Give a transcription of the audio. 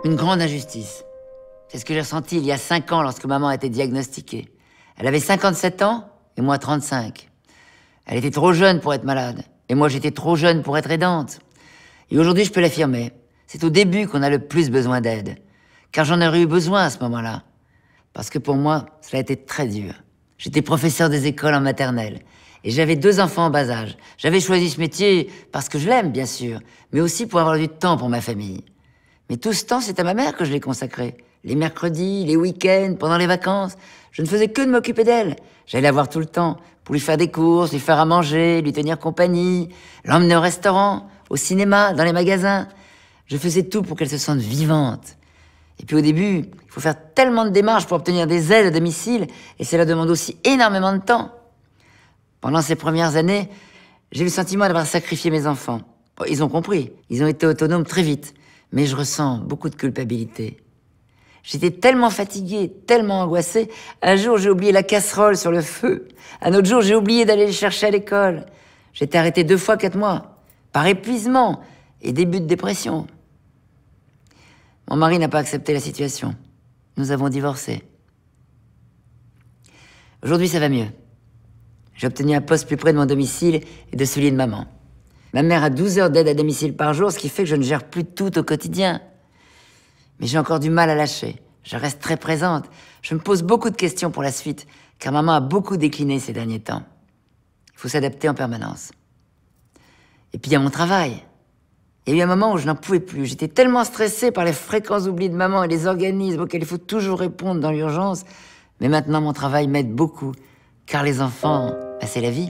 Une grande injustice. C'est ce que j'ai ressenti il y a 5 ans lorsque maman a été diagnostiquée. Elle avait 57 ans et moi 35. Elle était trop jeune pour être malade et moi j'étais trop jeune pour être aidante. Et aujourd'hui je peux l'affirmer, c'est au début qu'on a le plus besoin d'aide. Car j'en aurais eu besoin à ce moment-là. Parce que pour moi, cela a été très dur. J'étais professeur des écoles en maternelle et j'avais 2 enfants en bas âge. J'avais choisi ce métier parce que je l'aime bien sûr, mais aussi pour avoir du temps pour ma famille. Mais tout ce temps, c'est à ma mère que je l'ai consacré. Les mercredis, les week-ends, pendant les vacances, je ne faisais que de m'occuper d'elle. J'allais la voir tout le temps, pour lui faire des courses, lui faire à manger, lui tenir compagnie, l'emmener au restaurant, au cinéma, dans les magasins. Je faisais tout pour qu'elle se sente vivante. Et puis au début, il faut faire tellement de démarches pour obtenir des aides à domicile, et cela demande aussi énormément de temps. Pendant ces premières années, j'ai eu le sentiment d'avoir sacrifié mes enfants. Bon, ils ont compris, ils ont été autonomes très vite. Mais je ressens beaucoup de culpabilité. J'étais tellement fatiguée, tellement angoissée. Un jour, j'ai oublié la casserole sur le feu. Un autre jour, j'ai oublié d'aller les chercher à l'école. J'ai été arrêtée 2 fois 4 mois, par épuisement et début de dépression. Mon mari n'a pas accepté la situation. Nous avons divorcé. Aujourd'hui, ça va mieux. J'ai obtenu un poste plus près de mon domicile et de celui de maman. Ma mère a 12 heures d'aide à domicile par jour, ce qui fait que je ne gère plus tout au quotidien. Mais j'ai encore du mal à lâcher. Je reste très présente. Je me pose beaucoup de questions pour la suite, car maman a beaucoup décliné ces derniers temps. Il faut s'adapter en permanence. Et puis il y a mon travail. Il y a eu un moment où je n'en pouvais plus. J'étais tellement stressée par les fréquents oublis de maman et les organismes auxquels il faut toujours répondre dans l'urgence. Mais maintenant, mon travail m'aide beaucoup, car les enfants, c'est la vie.